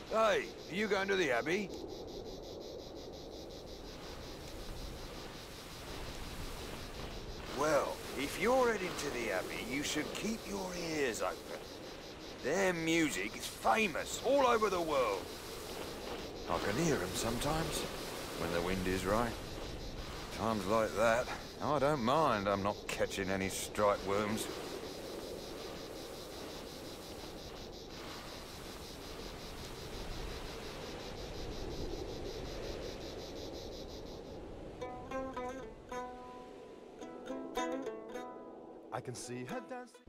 Hey, are you going to the Abbey? Well, if you're heading to the Abbey, you should keep your ears open. Their music is famous all over the world. I can hear them sometimes, when the wind is right. Times like that, I don't mind I'm not catching any strike worms. I can see her dancing.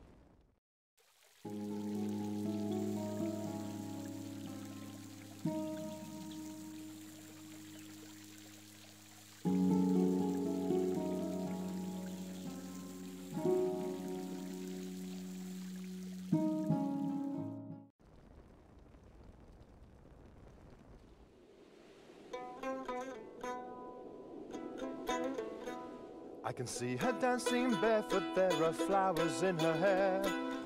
I can see her dancing barefoot, there are flowers in her hair.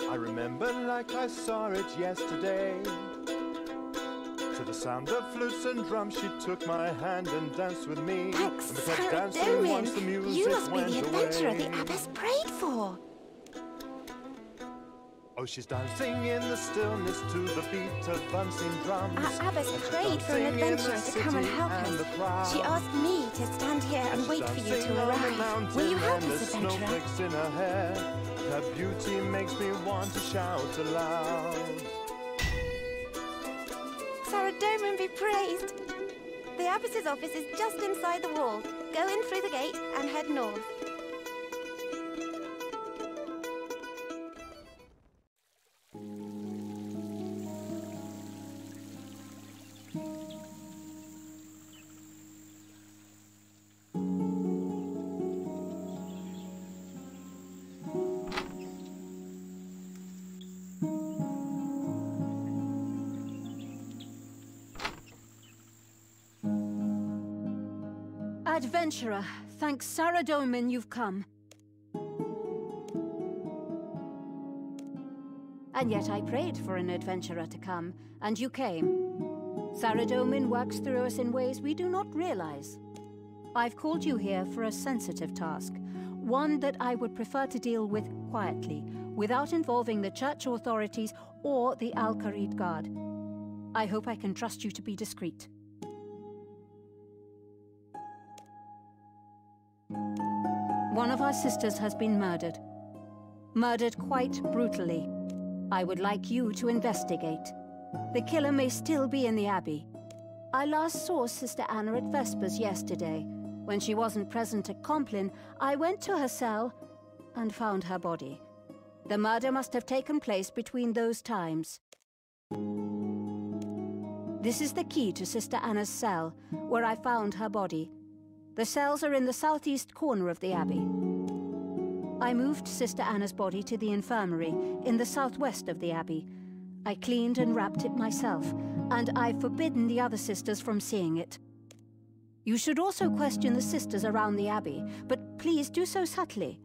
I remember like I saw it yesterday. To the sound of flutes and drums she took my hand and danced with me. Thanks, and we kept Sarah dancing once the Doman. music You must be went the adventurer away. the abbess prayed for. Oh, she's dancing in the stillness to the beat of unseen drums. Our abbess And she's prayed for an dancing in adventurer the to come and city help and the us. crowd. She asked me to stand here and wait for you to arrive. Will you help us, adventurer? Snowflakes in her hair. Her beauty makes me want to shout aloud. Sarah Doman be praised. The abbess's office is just inside the wall. Go in through the gate and head north. Adventurer, thanks Sarah Doman you've come. And yet I prayed for an adventurer to come, and you came. Sarah Doman works through us in ways we do not realize. I've called you here for a sensitive task, one that I would prefer to deal with quietly, without involving the church authorities or the Al-Kharid Guard. I hope I can trust you to be discreet. One of our sisters has been murdered. Murdered quite brutally. I would like you to investigate. The killer may still be in the Abbey. I last saw Sister Anna at Vespers yesterday. When she wasn't present at Compline, I went to her cell and found her body. The murder must have taken place between those times. This is the key to Sister Anna's cell, where I found her body. The cells are in the southeast corner of the Abbey. I moved Sister Anna's body to the infirmary in the southwest of the abbey. I cleaned and wrapped it myself, and I've forbidden the other sisters from seeing it. You should also question the sisters around the abbey, but please do so subtly.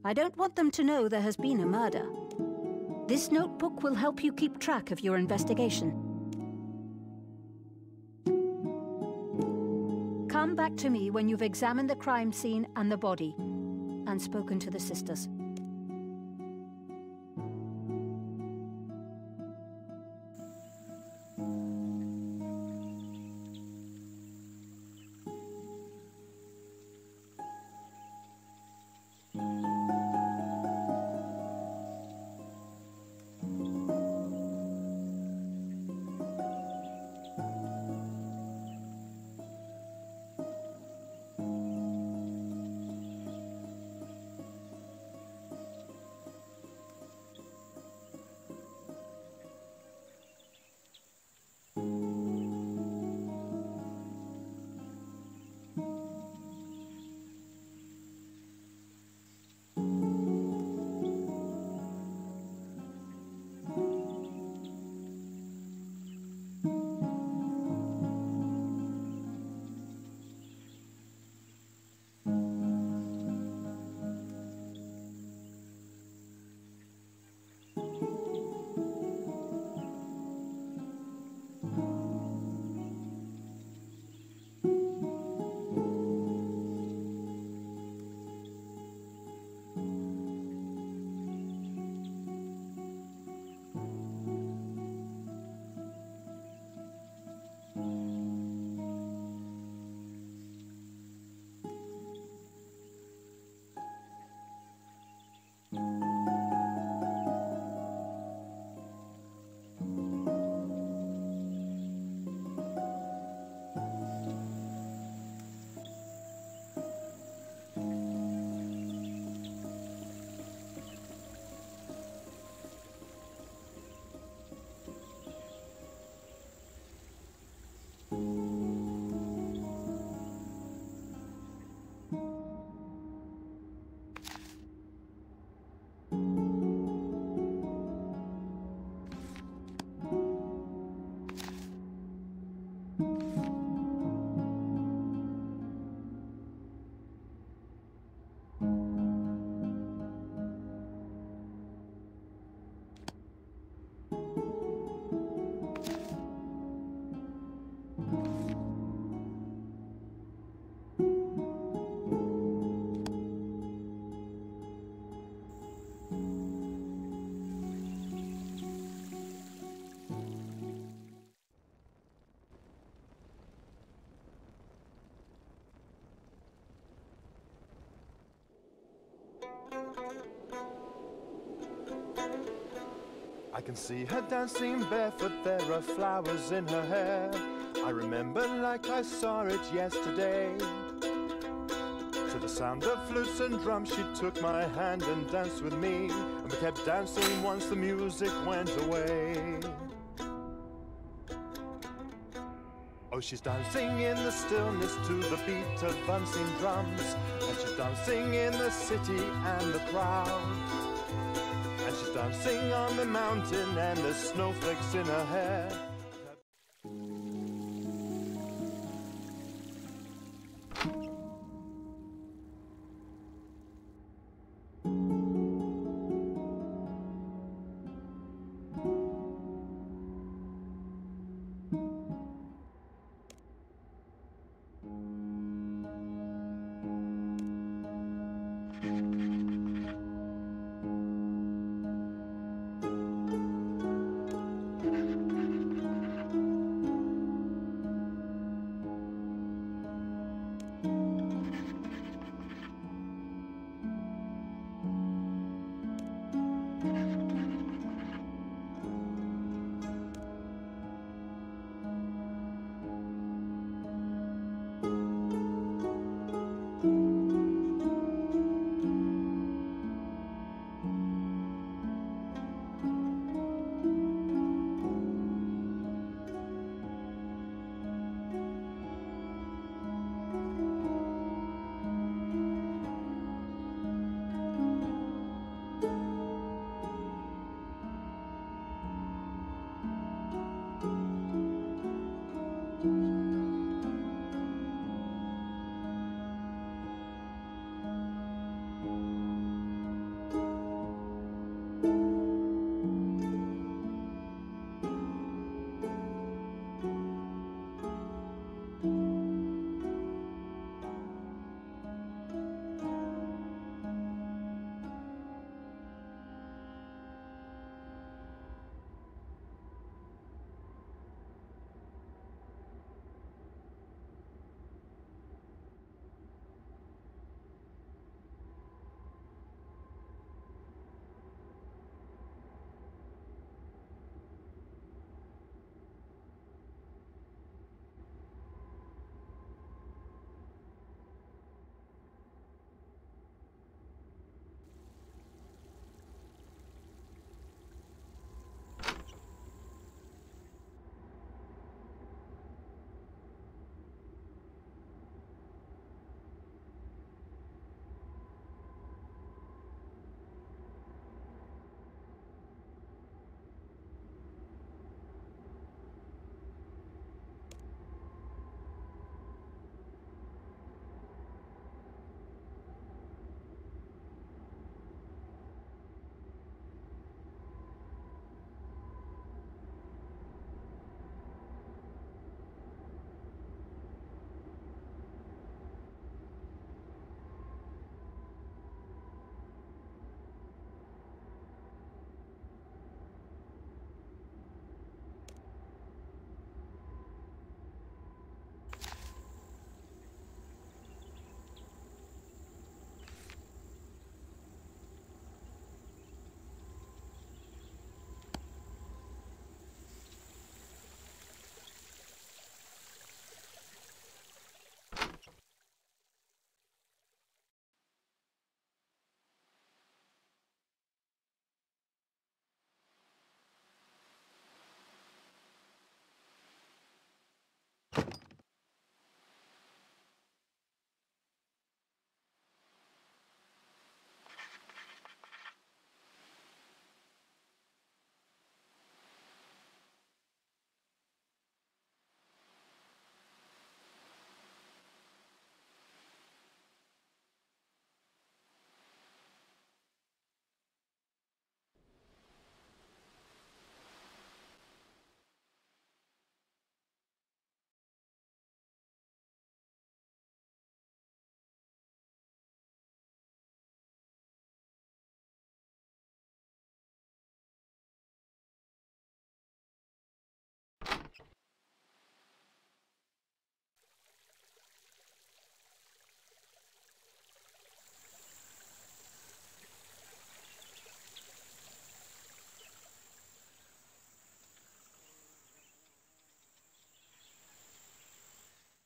I don't want them to know there has been a murder. This notebook will help you keep track of your investigation. Come back to me when you've examined the crime scene and the body, and spoken to the sisters. I can see her dancing barefoot, there are flowers in her hair. I remember like I saw it yesterday. To the sound of flutes and drums she took my hand and danced with me, and we kept dancing once the music went away. Oh, she's dancing in the stillness to the beat of bouncing drums, and she's dancing in the city and the crowd. And she's dancing on the mountain and there's snowflakes in her hair.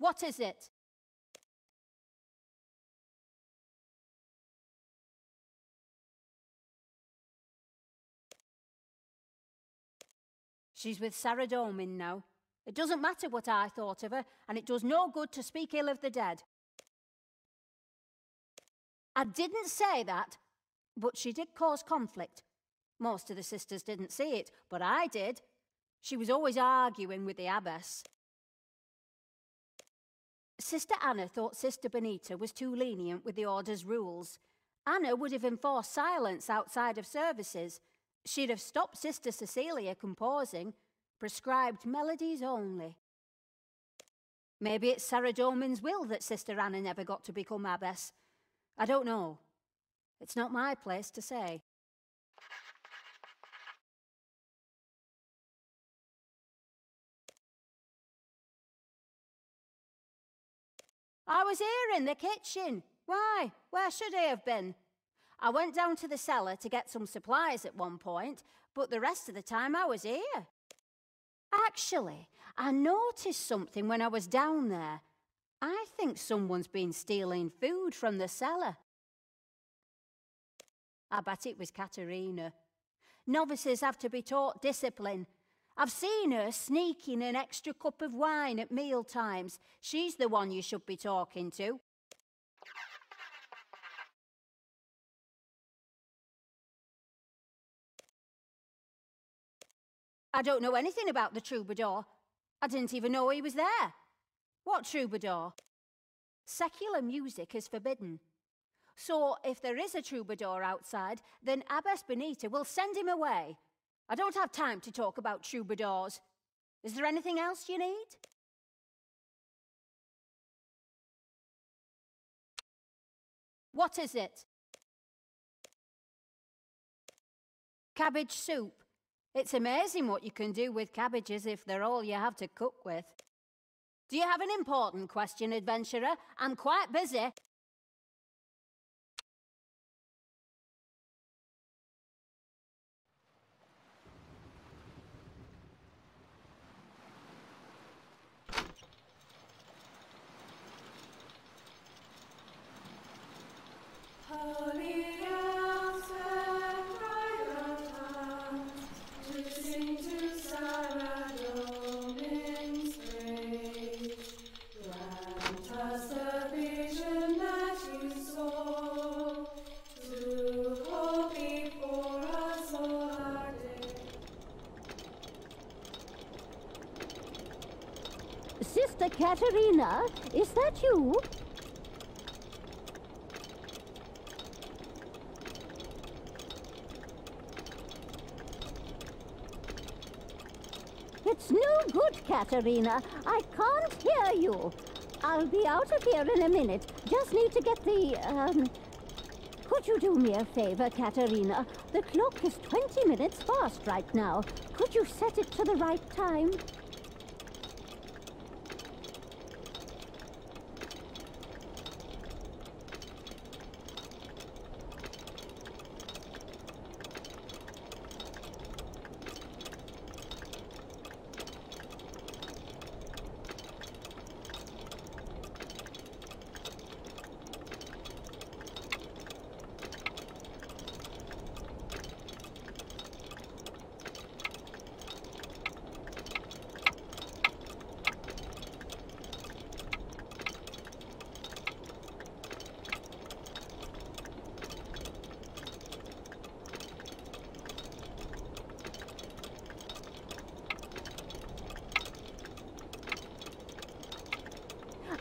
What is it? She's with Sarah Domin now. It doesn't matter what I thought of her, and it does no good to speak ill of the dead. I didn't say that, but she did cause conflict. Most of the sisters didn't see it, but I did. She was always arguing with the abbess. Sister Anna thought Sister Benita was too lenient with the order's rules. Anna would have enforced silence outside of services. She'd have stopped Sister Cecilia composing, prescribed melodies only. Maybe it's Sarah Domin's will that Sister Anna never got to become abbess. I don't know. It's not my place to say. I was here in the kitchen. Why? Where should I have been? I went down to the cellar to get some supplies at one point, but the rest of the time I was here. Actually, I noticed something when I was down there. I think someone's been stealing food from the cellar. I bet it was Katerina. Novices have to be taught discipline. I've seen her sneaking an extra cup of wine at meal times. She's the one you should be talking to. I don't know anything about the troubadour. I didn't even know he was there. What troubadour? Secular music is forbidden. So if there is a troubadour outside, then Abbess Benita will send him away. I don't have time to talk about troubadours. Is there anything else you need? What is it? Cabbage soup. It's amazing what you can do with cabbages if they're all you have to cook with. Do you have an important question, adventurer? I'm quite busy. Sister Katerina, is that you? It's no good, Katerina. I can't hear you. I'll be out of here in a minute. Just need to get the, Could you do me a favor, Katerina? The clock is 20 minutes past right now. Could you set it to the right time?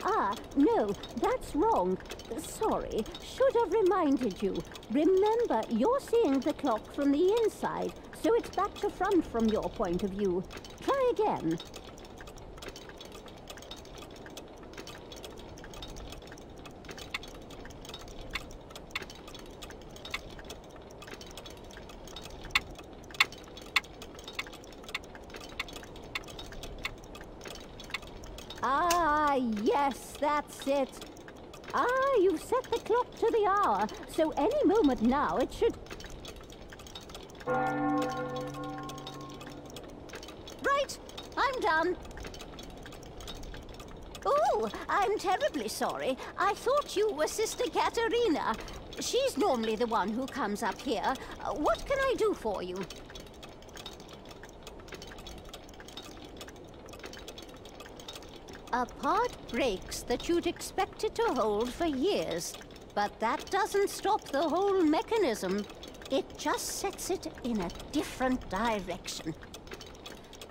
Ah, no, that's wrong. Sorry, should have reminded you. Remember, you're seeing the clock from the inside, so it's back to front from your point of view. Try again. Ah, yes, that's it. Ah, you've set the clock to the hour, so any moment now it should... Right, I'm done. Oh, I'm terribly sorry. I thought you were Sister Katerina. She's normally the one who comes up here. What can I do for you? A part breaks that you'd expect it to hold for years. But that doesn't stop the whole mechanism. It just sets it in a different direction.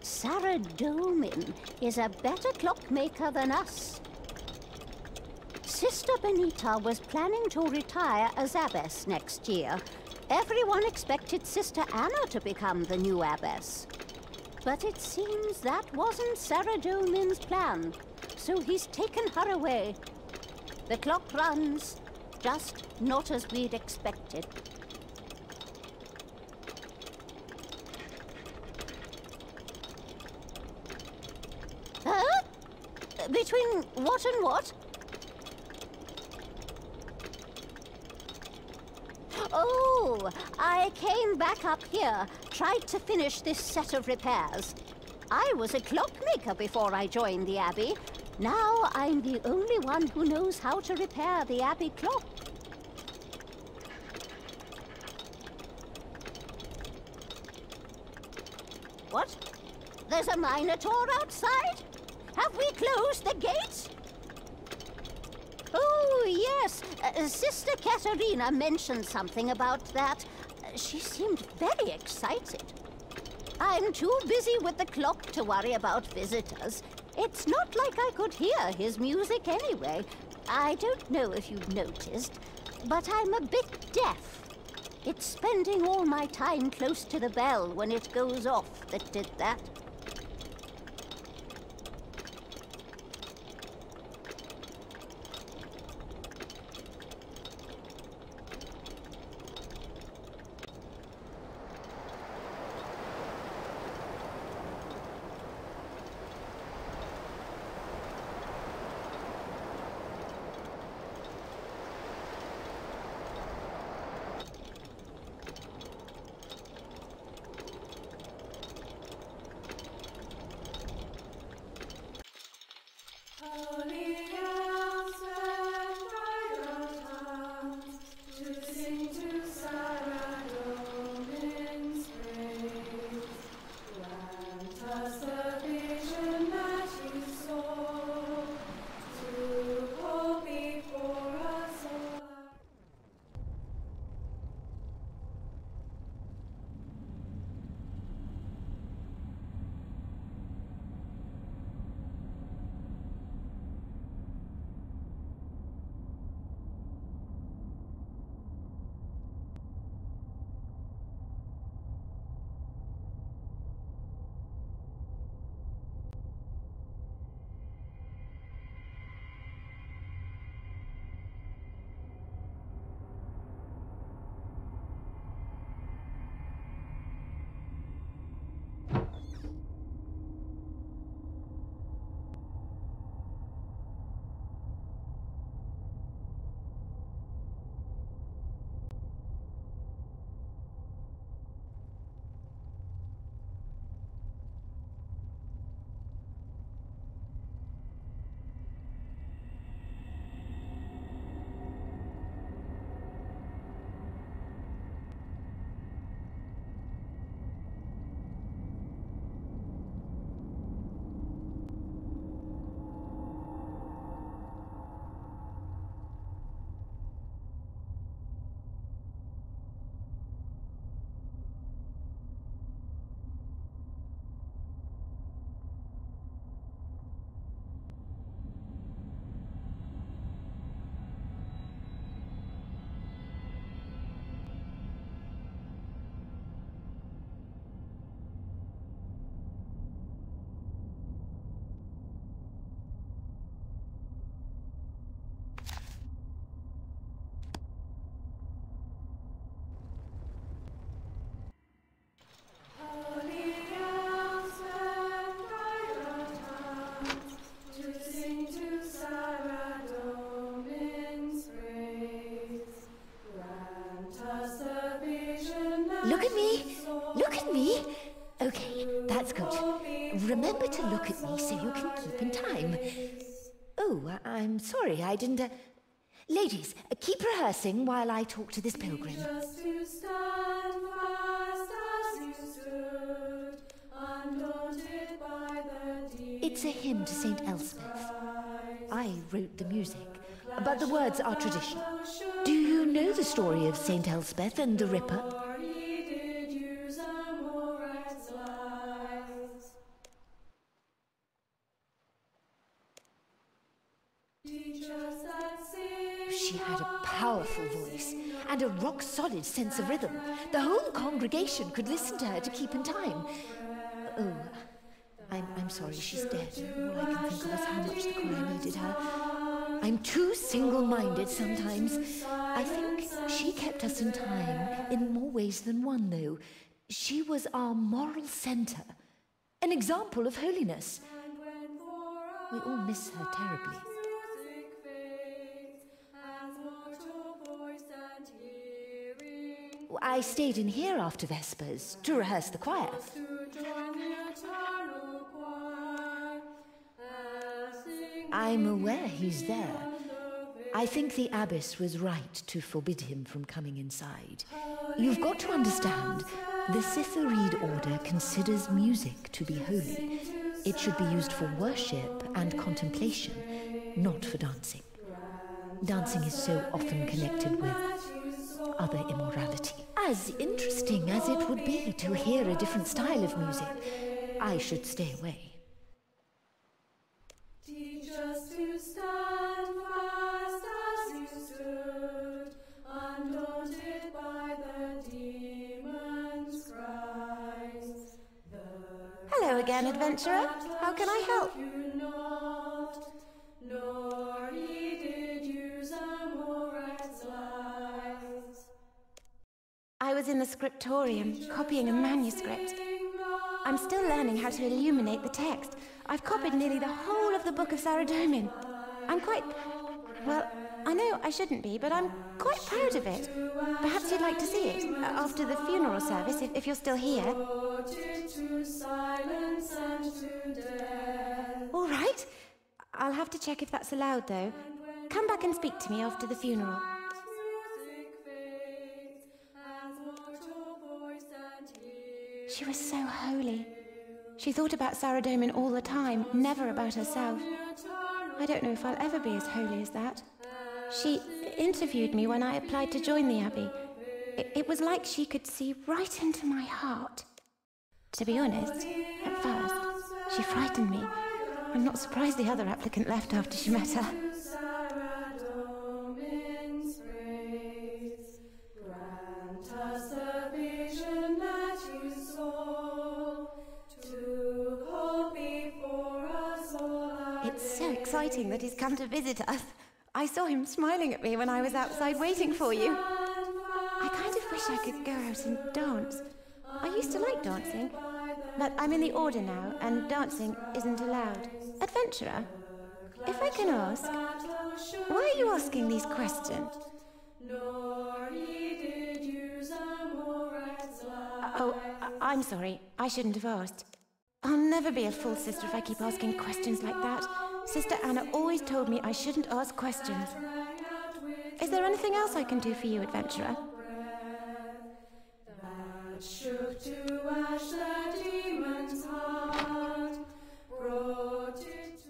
Sarah Domin is a better clockmaker than us. Sister Benita was planning to retire as abbess next year. Everyone expected Sister Anna to become the new abbess. But it seems that wasn't Sarah Domin's plan, so he's taken her away. The clock runs, just not as we'd expected. Huh? Between what and what? Oh, I came back up here, tried to finish this set of repairs. I was a clockmaker before I joined the Abbey. Now I'm the only one who knows how to repair the Abbey clock. What? There's a Minotaur outside? Have we closed the gates? Oh, yes. Sister Katerina mentioned something about that. She seemed very excited. I'm too busy with the clock to worry about visitors. It's not like I could hear his music anyway. I don't know if you've noticed, but I'm a bit deaf. It's spending all my time close to the bell when it goes off that did that. Look at me! Look at me! Okay, that's good. Remember to look at me so you can keep in time. Oh, I'm sorry, I didn't... Ladies, keep rehearsing while I talk to this pilgrim. Just to stand fast as you stood, undaunted by the deep. It's a hymn to Saint Elspeth. I wrote the music, but the words are traditional. Do you know the story of Saint Elspeth and the Ripper? She had a powerful voice and a rock-solid sense of rhythm. The whole congregation could listen to her to keep in time. Oh, I'm sorry, she's dead. All I can think of is how much the choir needed her. I'm too single-minded sometimes. I think she kept us in time in more ways than one, though. She was our moral center, an example of holiness. We all miss her terribly. I stayed in here after Vespers to rehearse the choir. I'm aware he's there. I think the abbess was right to forbid him from coming inside. You've got to understand, the Cythereid order considers music to be holy. It should be used for worship and contemplation, not for dancing. Dancing is so often connected with other immorality. As interesting as it would be to hear a different style of music, I should stay away. Teach us to stand fast as you stood, undaunted by the demon's cries. Hello again, adventurer. How can I help? You not, nor heeded use Amorac's lies. I was in the scriptorium, copying a manuscript. I'm still learning how to illuminate the text. I've copied nearly the whole of the Book of Saradomin. I'm quite... well, I know I shouldn't be, but I'm quite proud of it. Perhaps you'd like to see it after the funeral service, if you're still here. All right. I'll have to check if that's allowed, though. Come back and speak to me after the funeral. She was so holy. She thought about Saradomin all the time, never about herself. I don't know if I'll ever be as holy as that. She interviewed me when I applied to join the Abbey. It was like she could see right into my heart. To be honest, at first, she frightened me. I'm not surprised the other applicant left after she met her. It's so exciting that he's come to visit us. I saw him smiling at me when I was outside waiting for you. I kind of wish I could go out and dance. I used to like dancing, but I'm in the Order now, and dancing isn't allowed. Adventurer, if I can ask, why are you asking these questions? Oh, I'm sorry. I shouldn't have asked. I'll never be a full sister if I keep asking questions like that. Sister Anna always told me I shouldn't ask questions. Is there anything else I can do for you, adventurer? Shook to ash the demon's heart, brought it to...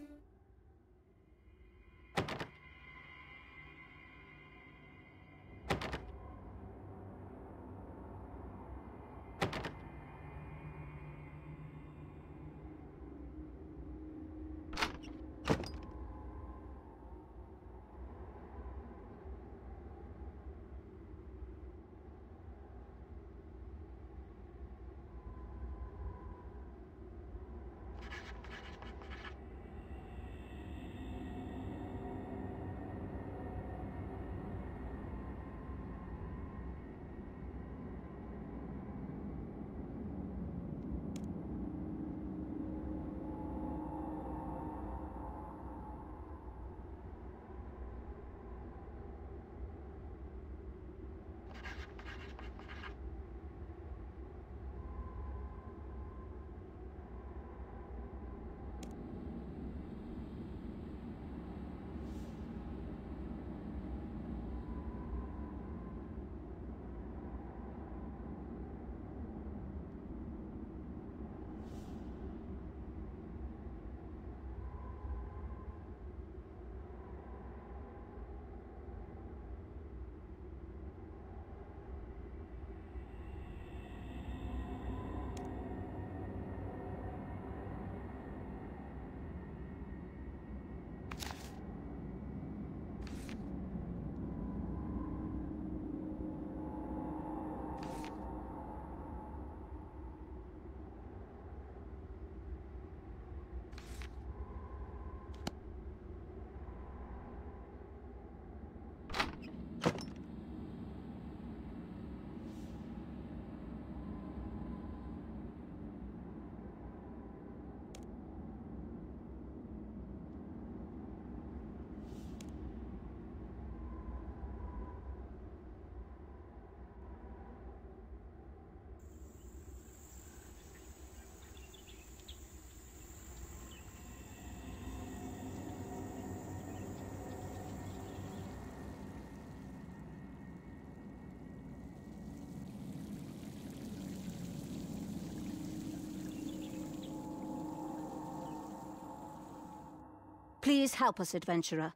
Please help us, adventurer.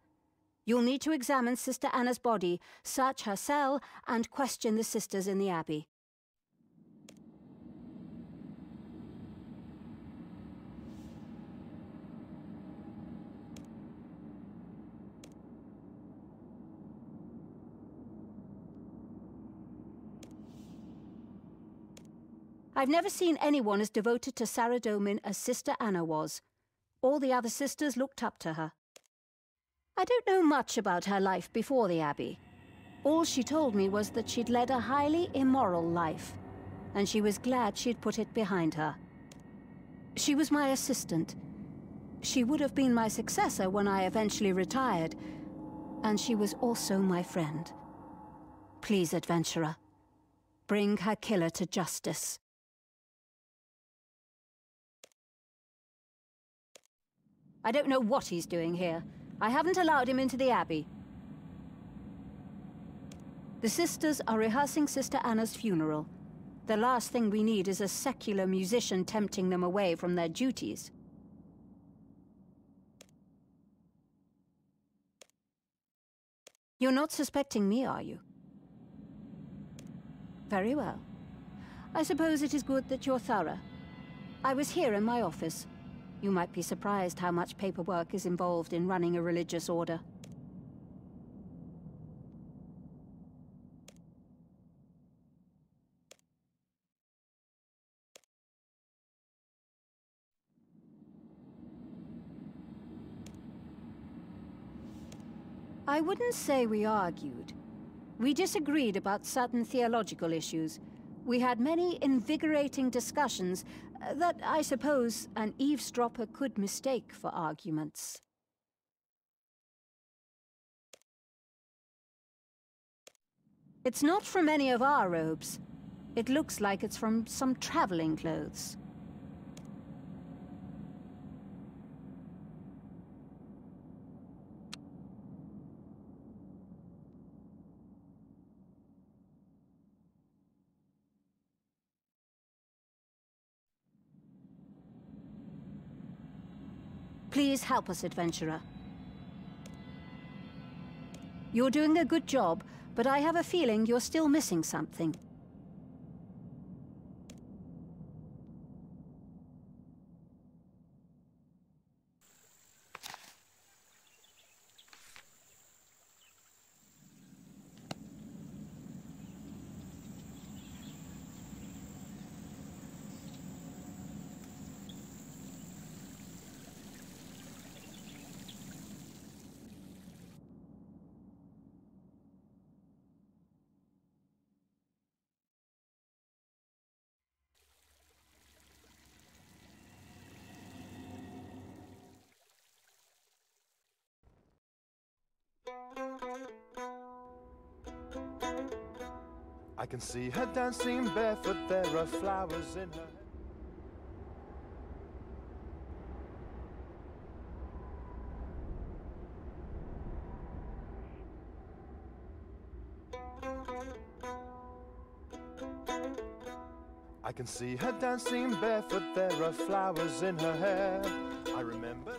You'll need to examine Sister Anna's body, search her cell, and question the sisters in the Abbey. I've never seen anyone as devoted to Saradomin as Sister Anna was. All the other sisters looked up to her. I don't know much about her life before the Abbey. All she told me was that she'd led a highly immoral life, and she was glad she'd put it behind her. She was my assistant. She would have been my successor when I eventually retired, and she was also my friend. Please, adventurer, bring her killer to justice. I don't know what he's doing here. I haven't allowed him into the Abbey. The sisters are rehearsing Sister Anna's funeral. The last thing we need is a secular musician tempting them away from their duties. You're not suspecting me, are you? Very well. I suppose it is good that you're thorough. I was here in my office. You might be surprised how much paperwork is involved in running a religious order. I wouldn't say we argued. We disagreed about certain theological issues. We had many invigorating discussions that I suppose an eavesdropper could mistake for arguments. It's not from any of our robes. It looks like it's from some traveling clothes. Please help us, adventurer. You're doing a good job, but I have a feeling you're still missing something. I can see her dancing barefoot, there are flowers in her hair. I can see her dancing barefoot, there are flowers in her hair. I remember...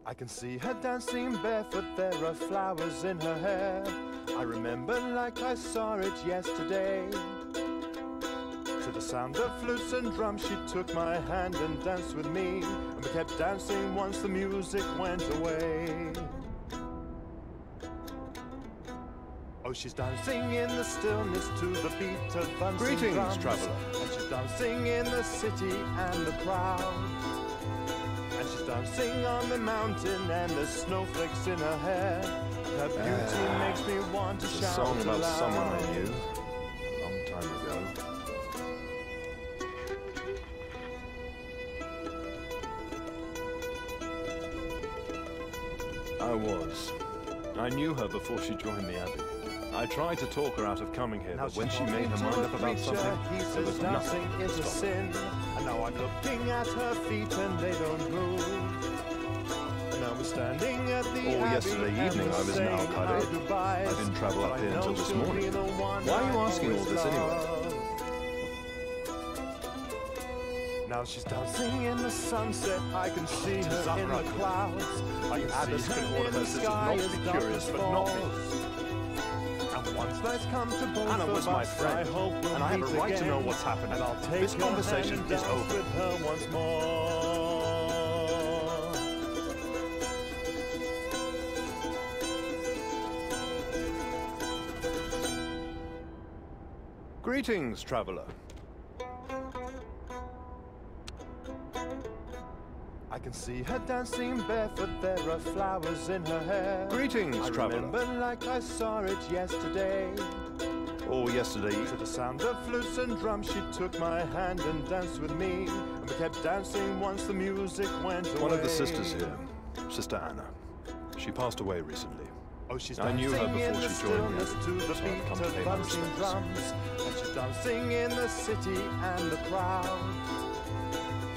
I can see her dancing barefoot, there are flowers in her hair. I remember like I saw it yesterday. To the sound of flutes and drums she took my hand and danced with me, and we kept dancing once the music went away. Oh, she's dancing in the stillness to the beat of bouncing Greetings, drums. traveller. And she's dancing in the city and the crowd. And she's dancing on the mountain and there's snowflakes in her hair. Her beauty makes me want to shout a song about aloud. someone I knew a long time ago. I knew her before she joined the Abbey. I tried to talk her out of coming here, but when she made her mind up about something, there was nothing to is a stop her. sin. And now I'm looking at her feet and they don't move. And now we're standing at the All Abbey yesterday and evening we're I was in saying Al our Qaeda. goodbyes. I didn't travel up But I here until know this she'll morning. be the one Why are you I asking all always this anyway? love. Now she's dancing in the sunset, I can see her in the clouds. I can see her in the sky as darkness falls. And once nights come to both Anna of was my us, friend, I hope we'll and I have a meet right to know again. what's happening. And I'll take This her conversation hand and is dance over. with her once more. Greetings, traveller. I can see her dancing barefoot, there are flowers in her hair. Greetings, I traveller. remember like I saw it yesterday. Or yesterday To the sound of flutes and drums, she took my hand and danced with me. And we kept dancing once the music went away. one of the sisters here, Sister Anna. She passed away recently. Oh, she's I knew her dancing in before the she joined me, stillness to the so I've beat come to pay of my bouncing respects. drums. And she's dancing in the city and the crowd.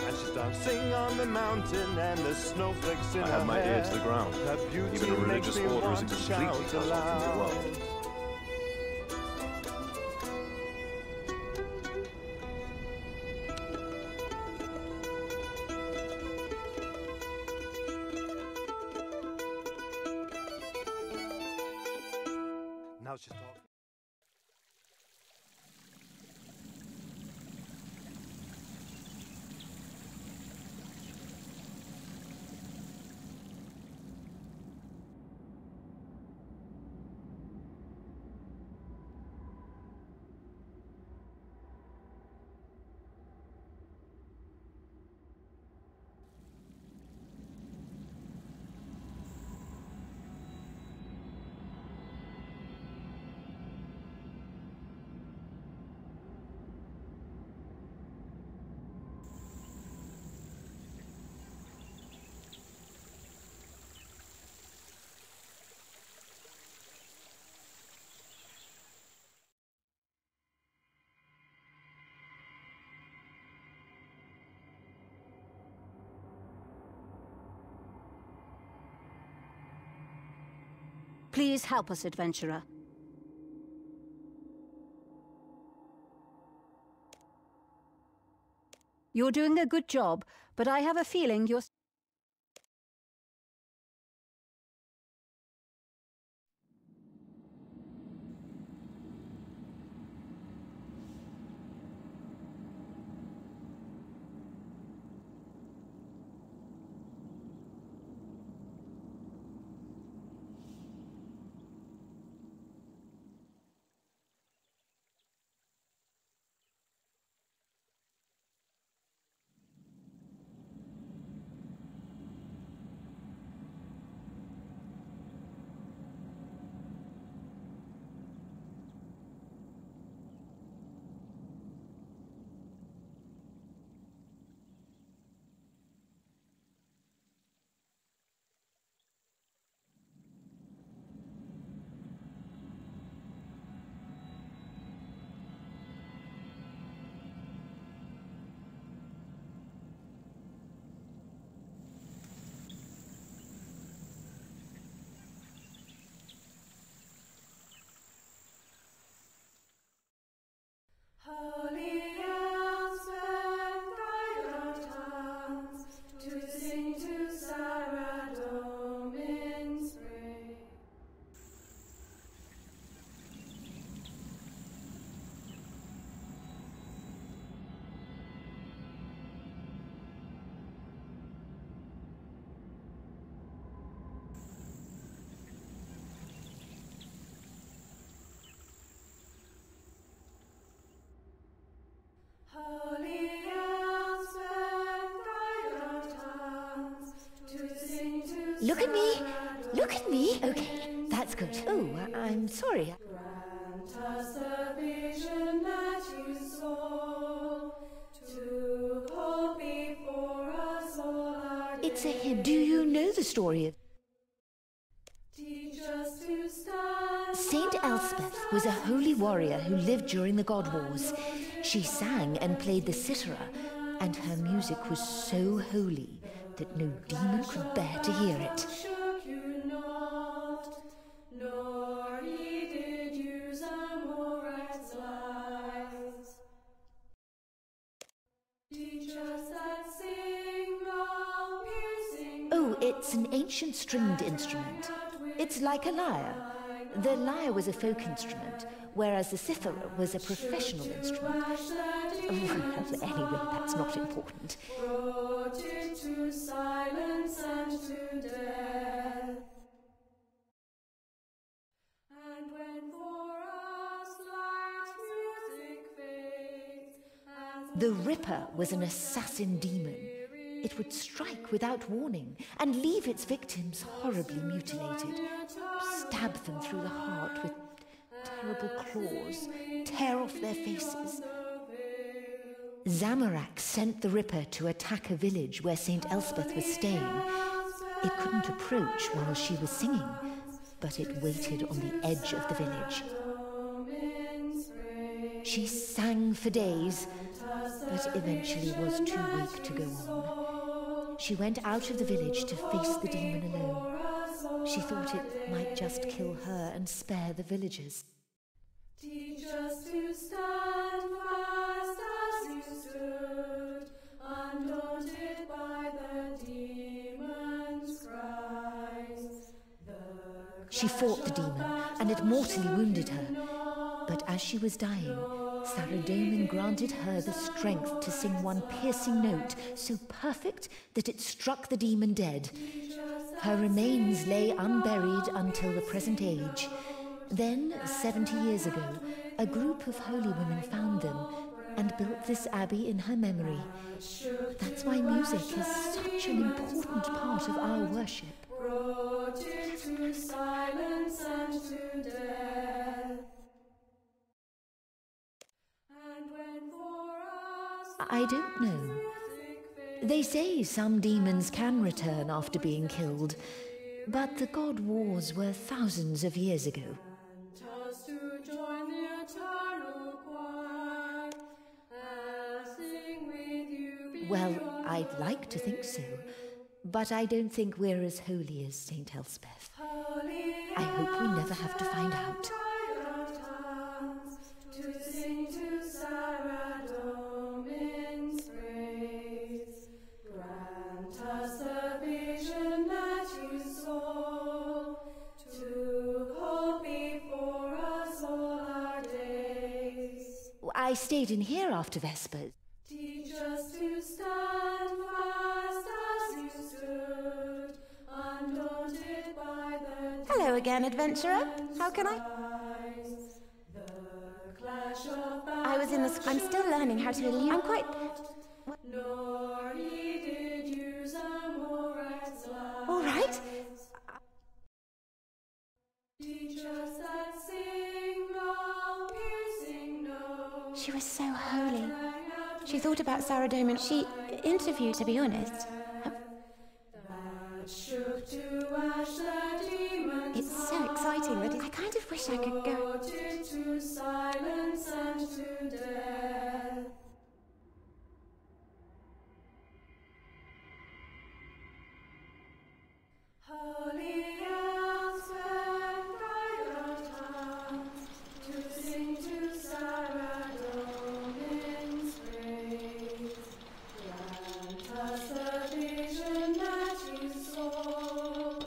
And she's dancing on the mountain and there's snowflakes in I her had my hair. ear to the ground. Her beauty Even a religious makes me order want isn't to completely shout cut off from the aloud. world. Now she's talking. Please help us, adventurer. You're doing a good job, but I have a feeling you're... Holy elves bend by your tongues to sing to Saradome in spring. Holy elves bend by your tongues Look at me! Look at me! Okay, that's good. Oh, I'm sorry. Grant us the vision that you saw, to hold before us all our days. It's a hymn. Do you know the story of... Teach us to stand. Saint Elspeth was a holy warrior who lived during the God Wars. She sang and played the cithara, and her music was so holy that no demon could bear to hear it. Shook you not, nor he did use Amorites' lies. Teach us that signal piercing. Oh, it's an ancient stringed instrument. It's like a lyre. The lyre was a folk instrument, whereas the cithara was a professional instrument. Oh, anyway, that's not important. Brought it to silence and to death. And when for us life's music fades, and The Ripper was an assassin demon. It would strike without warning and leave its victims horribly mutilated, stab them through the heart with terrible claws, tear off their faces. Zamorak sent the Ripper to attack a village where St. Elspeth was staying. It couldn't approach while she was singing, but it waited on the edge of the village. She sang for days, but eventually was too weak to go on. She went out of the village to face the demon alone. She thought it might just kill her and spare the villagers. teach us to stand fast as you stood, undaunted by the demon's cries. She fought the demon, and it mortally wounded her. But as she was dying, Saradomin granted her the strength to sing one piercing note so perfect that it struck the demon dead. Her remains lay unburied until the present age. Then, 70 years ago, a group of holy women found them and built this abbey in her memory. That's why music is such an important part of our worship. Brought it to silence and to death. And when for us I don't know. They say some demons can return after being killed, but the God Wars were thousands of years ago. us to join the eternal choir, and sing with you Well, I'd like to think so, but I don't think we're as holy as St. Elspeth. I hope we never have to find out. to sing to Saradomin's praise. Grant us the vision that you saw, to hold before us all our days. I stayed in here after Vespers. Teach us to stand fast as you stood, undaunted by the Hello again, adventurer. How can I? demise. The clash of I was in the... I'm still learning how to illuminate. I'm quite... nor he did use Amorites' lies. All right. Teach us that signal piercing note. She was so holy. She thought about Saradomin. She interviewed, to be honest. That shook to ash the demon's It's so exciting that I kind of wish I could go. brought it to silence and to death. Holy Elspeth, guide our tongues to sing to Saradomin's praise. Grant us the vision that you saw.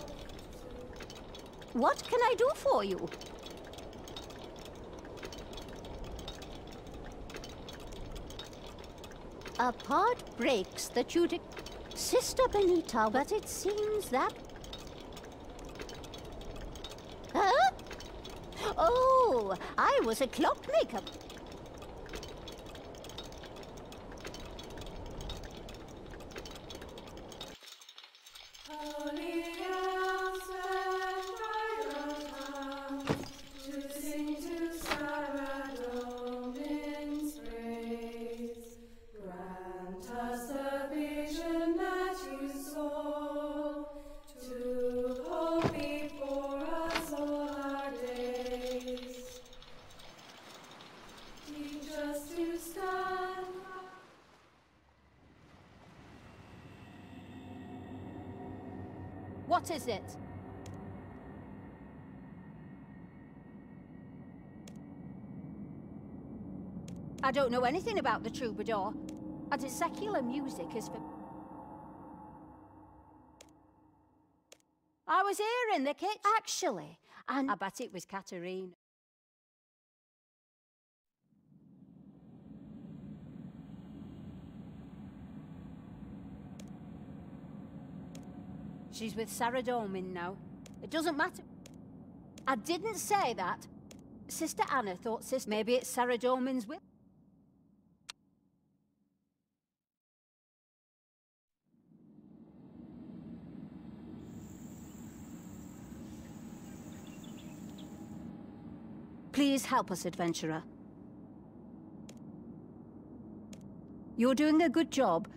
What can I do for you? A part breaks that you Sister Benita, but it seems that... Huh? Oh, I was a clockmaker. Holy What is it? I don't know anything about the troubadour. And its secular music is for... I was here in the kitchen. Actually, and I bet it was Katerina. She's with Sarah Dormin now. It doesn't matter. I didn't say that. Sister Anna thought maybe it's Sarah Dormin's will. Please help us, adventurer. You're doing a good job.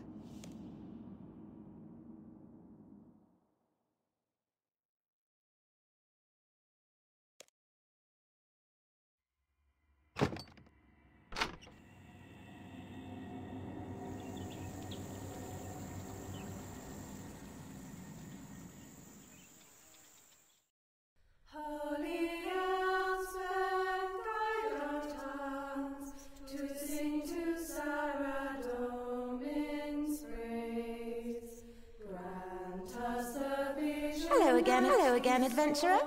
Holy elves and guide our tongues to sing to Sarah Domin's praise. Grant us the vision. Hello again, adventurer.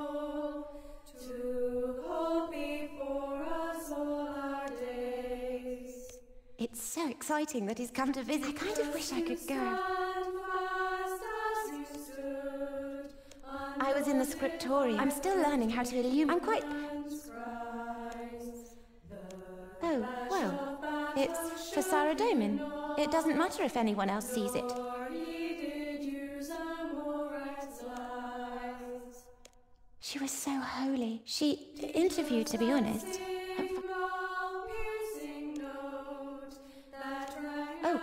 To hold before us all our days. It's so exciting that he's come to visit. I kind of wish I could go. I was in the scriptorium. I'm still learning how to illuminate. I'm quite... Oh, well, it's for Sarah Domin. It doesn't matter if anyone else sees it. She was so holy. She interviewed, to be honest. Oh,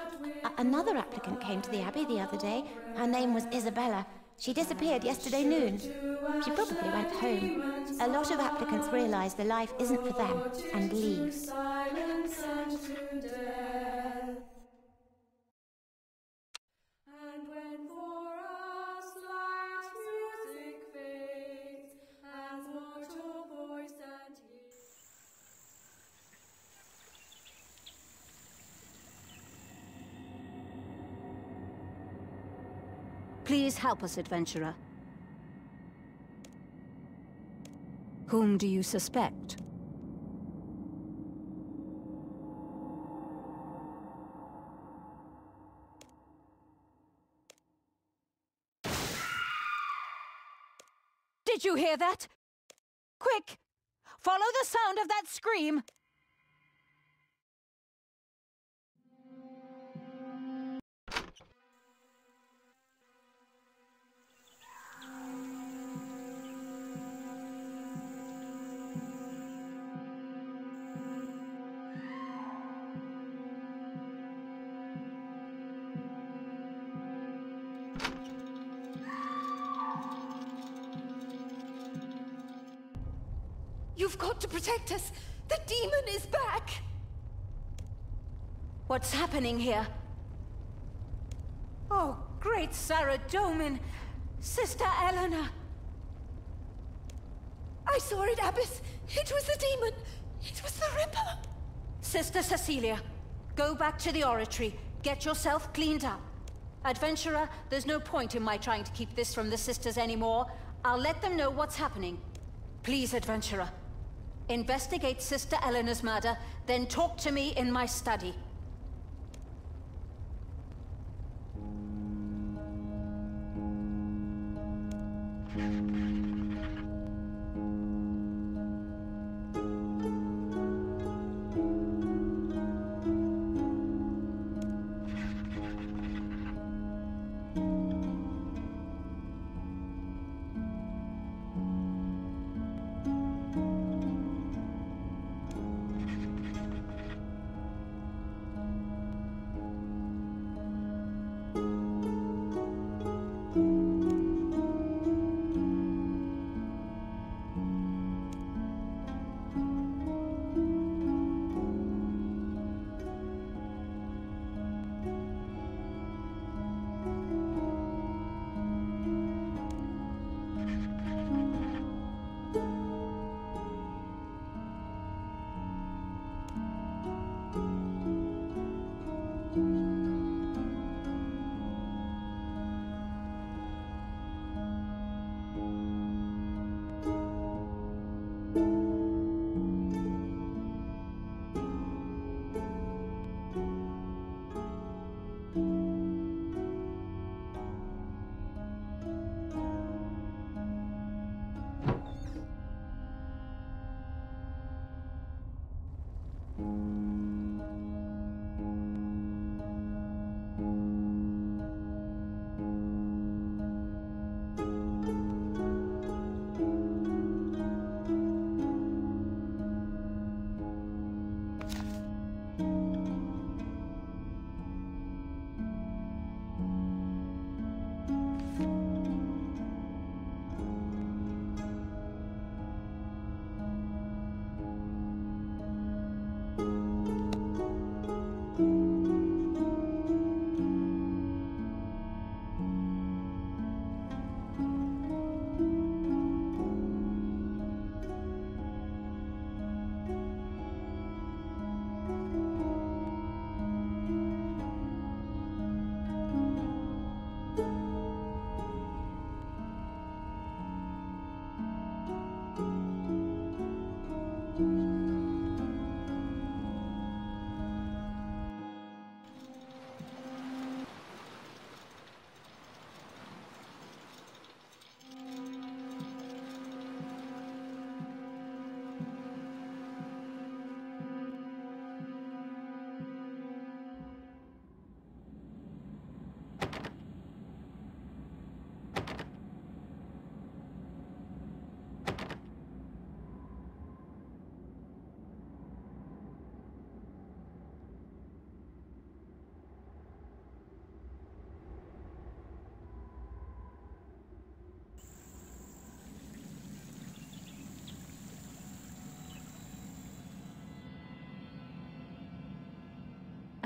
another applicant came to the Abbey the other day. Her name was Isabella. She disappeared yesterday noon. She probably went home. A lot of applicants realise the life isn't for them and leave. And when for us life's music fades, and mortal voice and Please help us, adventurer. Whom do you suspect? Did you hear that? Quick! Follow the sound of that scream! You've got to protect us. The demon is back. What's happening here? Oh, great Sarah Domin! Sister Eleanor! I saw it, Abbess. It was the demon. It was the Ripper. Sister Cecilia, go back to the oratory. Get yourself cleaned up. Adventurer, there's no point in my trying to keep this from the sisters anymore. I'll let them know what's happening. Please, adventurer. Investigate Sister Eleanor's murder, then talk to me in my study.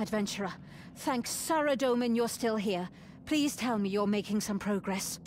Adventurer, thanks Saradomin you're still here. Please tell me you're making some progress.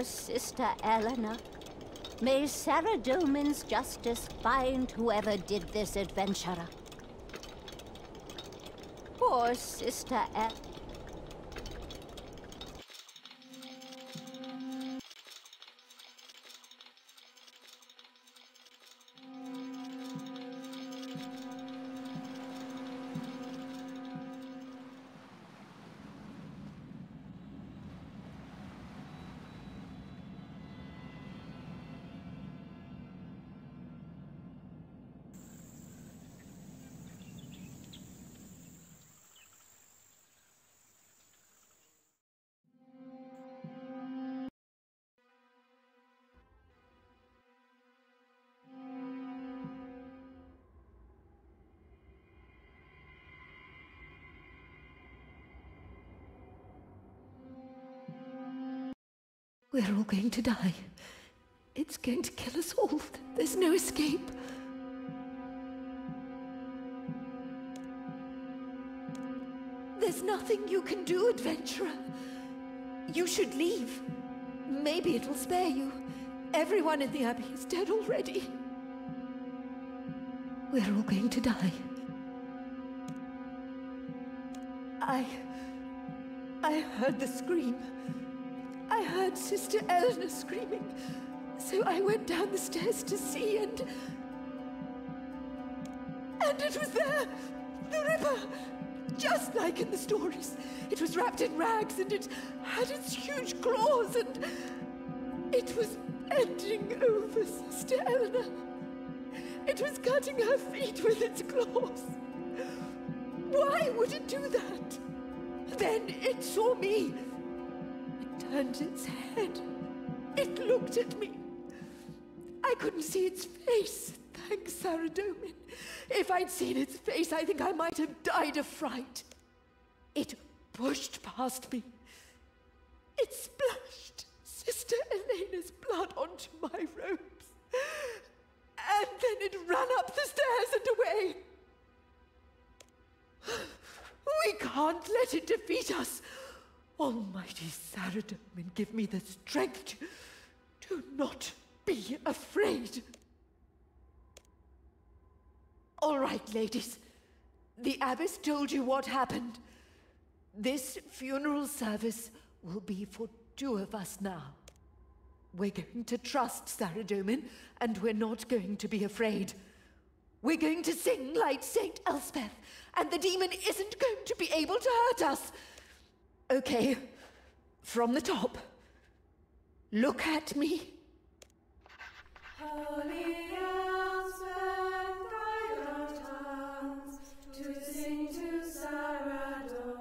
Poor Sister Eleanor. May Saradomin's justice find whoever did this adventurer. Poor Sister Eleanor. We're all going to die. It's going to kill us all. There's no escape. There's nothing you can do, adventurer. You should leave. Maybe it will spare you. Everyone in the Abbey is dead already. We're all going to die. I heard the scream. I heard Sister Eleanor screaming. So I went down the stairs to see, and it was there! The Ripper! Just like in the stories. It was wrapped in rags, and it had its huge claws, and it was bending over Sister Eleanor. It was cutting her feet with its claws. Why would it do that? Then it saw me. It turned its head. It looked at me. I couldn't see its face, thanks Saradomin. If I'd seen its face, I think I might have died of fright. It pushed past me. It splashed Sister Elena's blood onto my robes. And then it ran up the stairs and away. We can't let it defeat us. Almighty Saradomin, give me the strength to not be afraid. All right, ladies. The Abbess told you what happened. This funeral service will be for 2 of us now. We're going to trust Saradomin, and we're not going to be afraid. We're going to sing like Saint Elspeth, and the demon isn't going to be able to hurt us. Okay, from the top. Look at me. Holy Elspeth, guide our tongues to sing to Saradomin.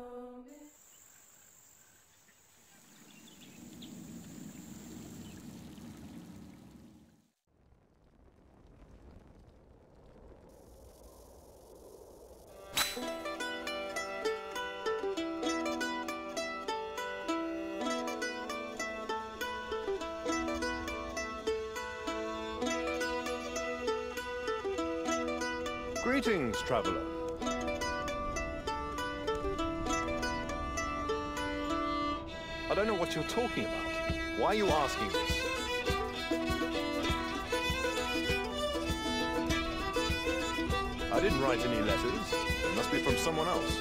Greetings, traveler. I don't know what you're talking about. Why are you asking this? I didn't write any letters. They must be from someone else.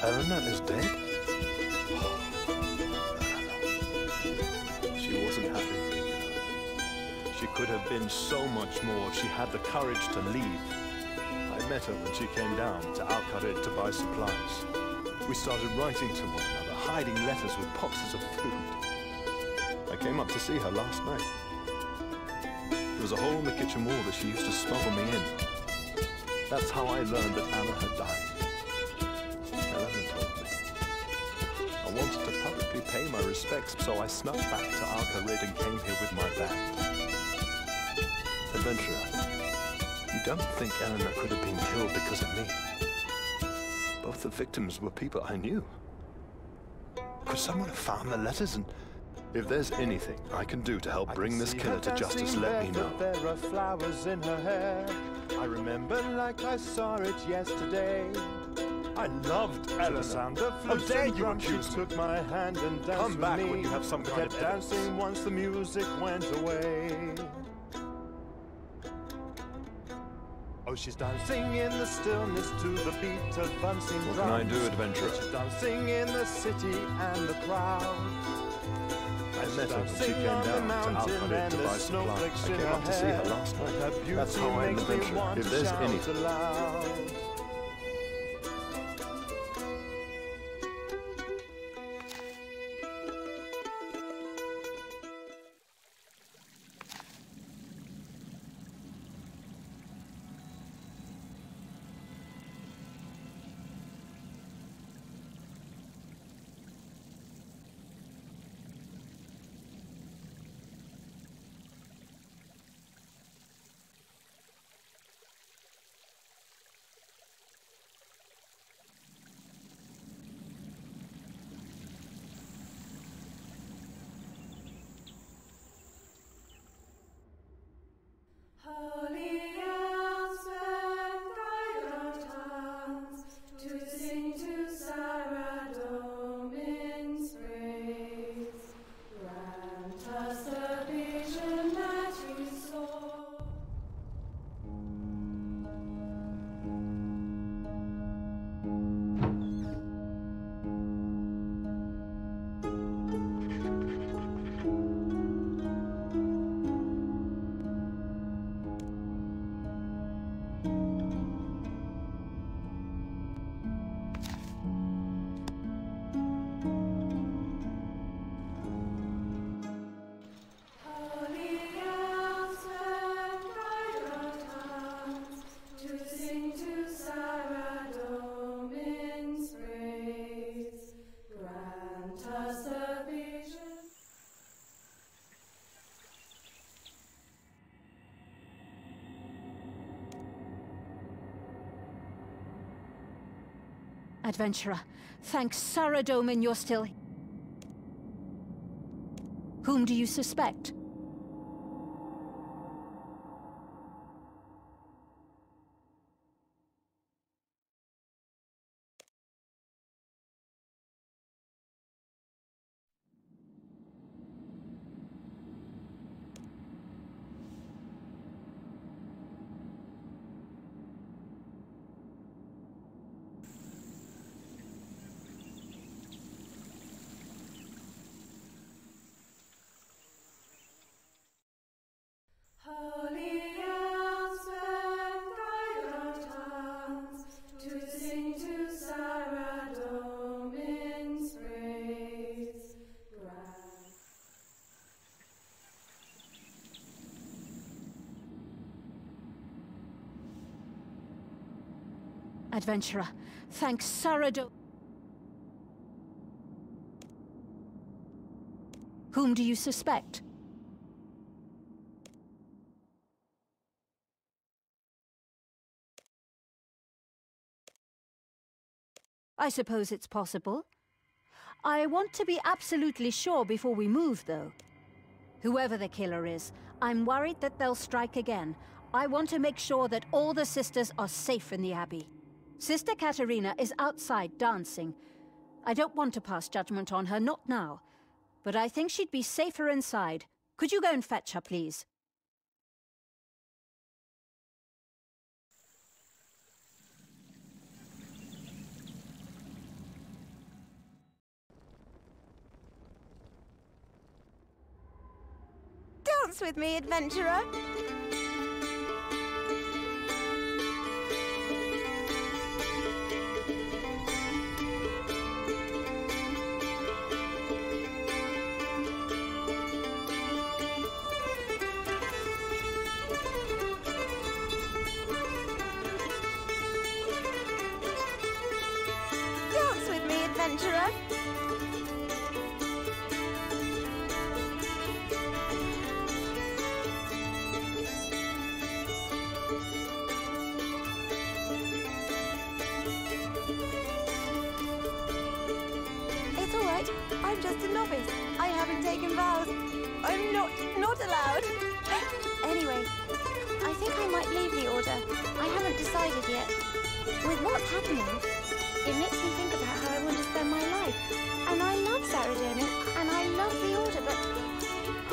Eleanor is dead? She wasn't happy. She could have been so much more if she had the courage to leave. I met her when she came down to Al-Qarid to buy supplies. We started writing to one another, hiding letters with boxes of food. I came up to see her last night. There was a hole in the kitchen wall that she used to smuggle me in. That's how I learned that Anna had died. Eleanor told me. I wanted to publicly pay my respects, so I snuck back to Al-Qarid and came here with my band. Adventurer, you don't think Eleanor could have been killed because of me? Both the victims were people I knew. Could someone have found the letters? And if there's anything I can do to help bring this killer to justice, let me know. There are flowers in her hair. I remember like I saw it yesterday. I loved To Eleanor. the sound of How flutes dare and you drums, she accuse me? took my hand and danced Come with back me. when you have some We kind kept of evidence. dancing once the music went away. Oh, she's dancing in the stillness to the beat of bouncing drums. What can I do, adventurer? She's dancing in the city and the crowd. I met her when she Dancing came on the down to mountain Alcott and to the buy supplies. snowflakes I in came her up to see her hair. last Her night. beauty That's how I'm an makes me adventurer. want If to there's shout anything. aloud. Holy elves and guide our tongues to sing to Sarah Domin's praise. Grant us the vision that you saw. Holy elves and guide our tongues to sing to Sarah Domin's praise. Grant us the vision. Adventurer, thank Sarah Domin you're still... Whom do you suspect? Holy elves and guide our tongues to sing to Sarah Domin's praise. Grant Adventurer, thank Sarah Whom do you suspect? I suppose it's possible. I want to be absolutely sure before we move, though. Whoever the killer is, I'm worried that they'll strike again. I want to make sure that all the sisters are safe in the Abbey. Sister Katerina is outside dancing. I don't want to pass judgment on her, not now. But I think she'd be safer inside. Could you go and fetch her, please? Dance with me, adventurer. Dance with me, adventurer. It's all right. I'm just a novice. I haven't taken vows. I'm not allowed. Anyway, I think I might leave the order. I haven't decided yet. With what's happening, It makes me think about how I want to spend my life. And I love Saradomin, and I love the Order, but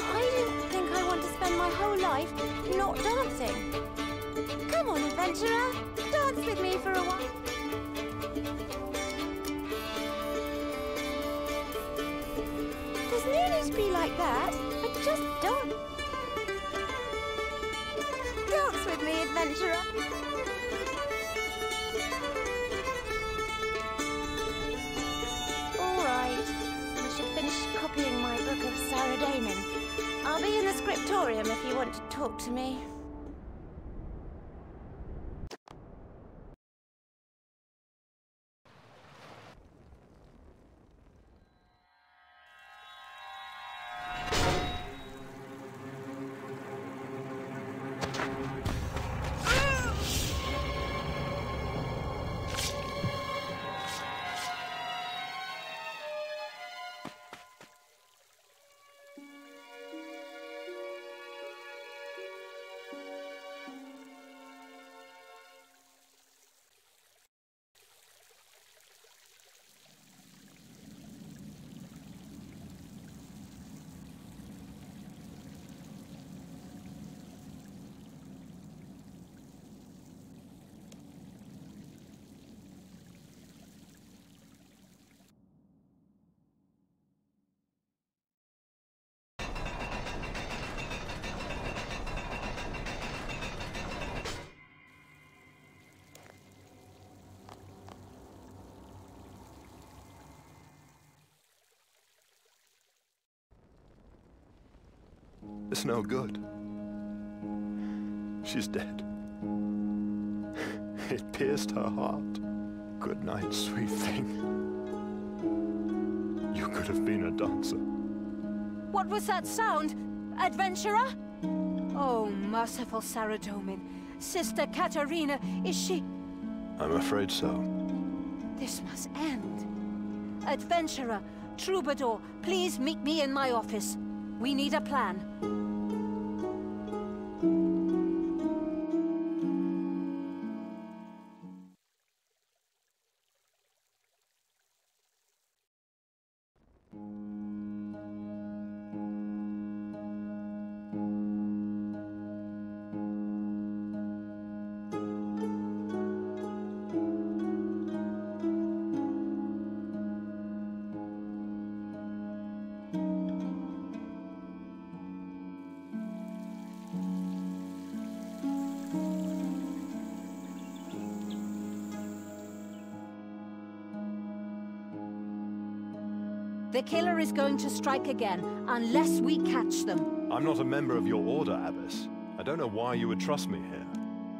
I don't think I want to spend my whole life not dancing. Come on, adventurer, dance with me for a while. There's no need to be like that. I just don't. Dance with me, adventurer. All right. I should finish copying my book of Saradomin. I'll be in the scriptorium if you want to talk to me. It's no good. She's dead. It pierced her heart. Good night, sweet thing. You could have been a dancer. What was that sound? Adventurer? Oh, merciful Saradomin. Sister Katerina, is she... I'm afraid so. This must end. Adventurer, troubadour, please meet me in my office. We need a plan. The killer is going to strike again, unless we catch them. I'm not a member of your order, Abbess. I don't know why you would trust me here.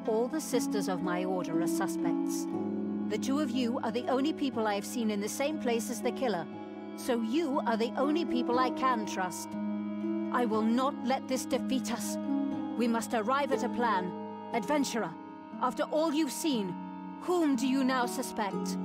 All the sisters of my order are suspects. The two of you are the only people I have seen in the same place as the killer. So you are the only people I can trust. I will not let this defeat us. We must arrive at a plan. Adventurer, after all you've seen, whom do you now suspect?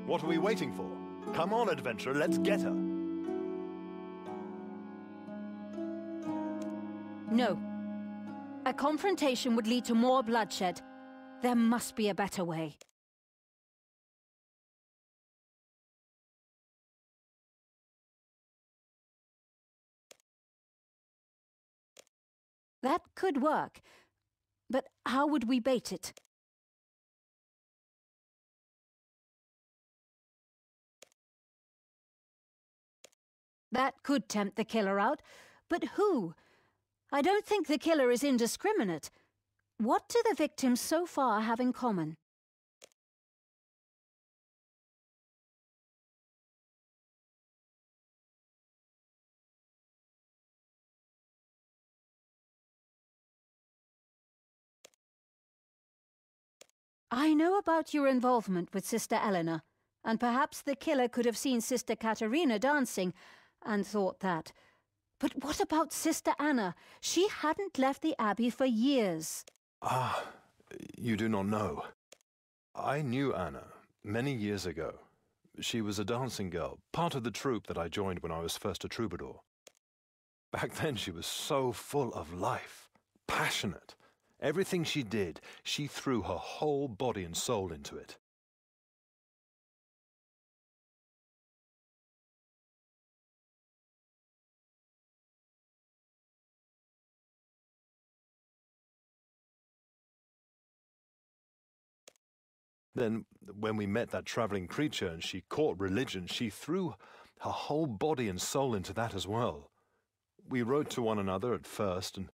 What are we waiting for? Come on, adventurer, let's get her. No. A confrontation would lead to more bloodshed. There must be a better way. That could work. But how would we bait it? That could tempt the killer out, but who? I don't think the killer is indiscriminate. What do the victims so far have in common? I know about your involvement with Sister Eleanor, and perhaps the killer could have seen Sister Katerina dancing and thought that. But what about Sister Anna? She hadn't left the Abbey for years. Ah, you do not know. I knew Anna. Many years ago, she was a dancing girl, part of the troupe that I joined when I was first a troubadour. Back then she was so full of life, passionate. Everything she did, she threw her whole body and soul into it. Then, when we met that traveling creature and she caught religion, she threw her whole body and soul into that as well. We wrote to one another at first, and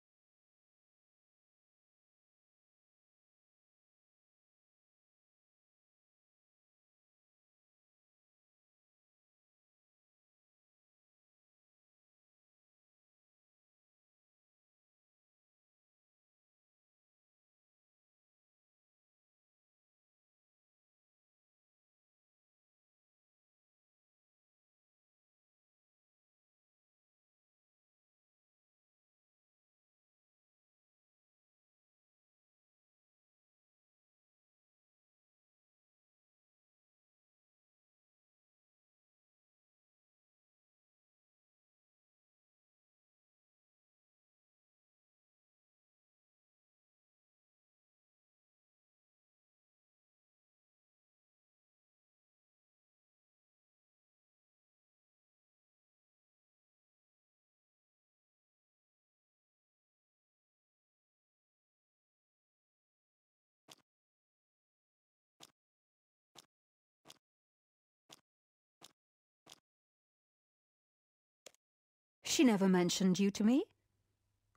She never mentioned you to me.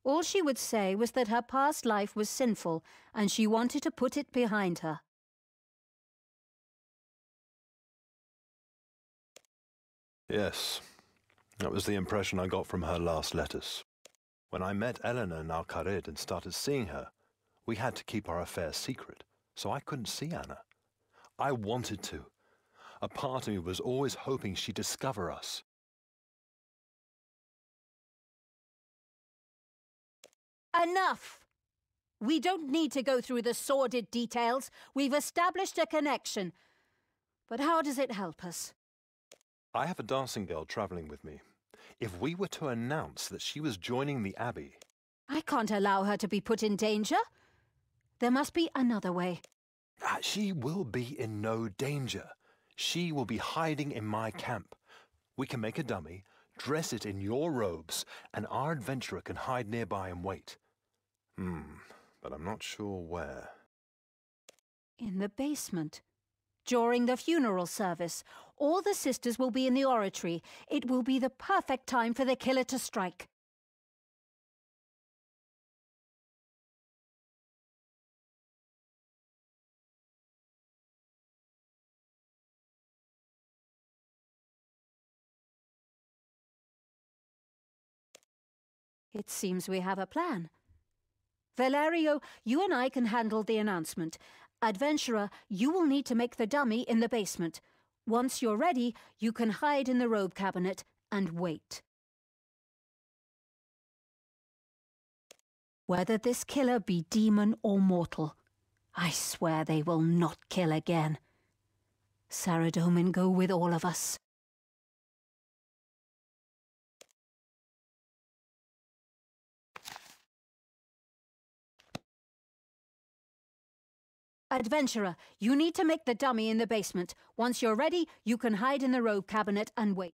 All she would say was that her past life was sinful and she wanted to put it behind her. yes, that was the impression I got from her last letters. When I met Eleanor in Alcarid and started seeing her, we had to keep our affair secret, so I couldn't see Anna. I wanted to. A part of me was always hoping she'd discover us. Enough! We don't need to go through the sordid details. We've established a connection. But how does it help us? I have a dancing girl traveling with me. If we were to announce that she was joining the Abbey... I can't allow her to be put in danger. There must be another way. She will be in no danger. She will be hiding in my camp. We can make a dummy, dress it in your robes, and our adventurer can hide nearby and wait. But I'm not sure where. In the basement. During the funeral service, all the sisters will be in the oratory. It will be the perfect time for the killer to strike. It seems we have a plan. Valerio, you and I can handle the announcement. Adventurer, you will need to make the dummy in the basement. Once you're ready, you can hide in the robe cabinet and wait. Whether this killer be demon or mortal, I swear they will not kill again. Saradomin go with all of us. Adventurer, you need to make the dummy in the basement. Once you're ready, you can hide in the robe cabinet and wait.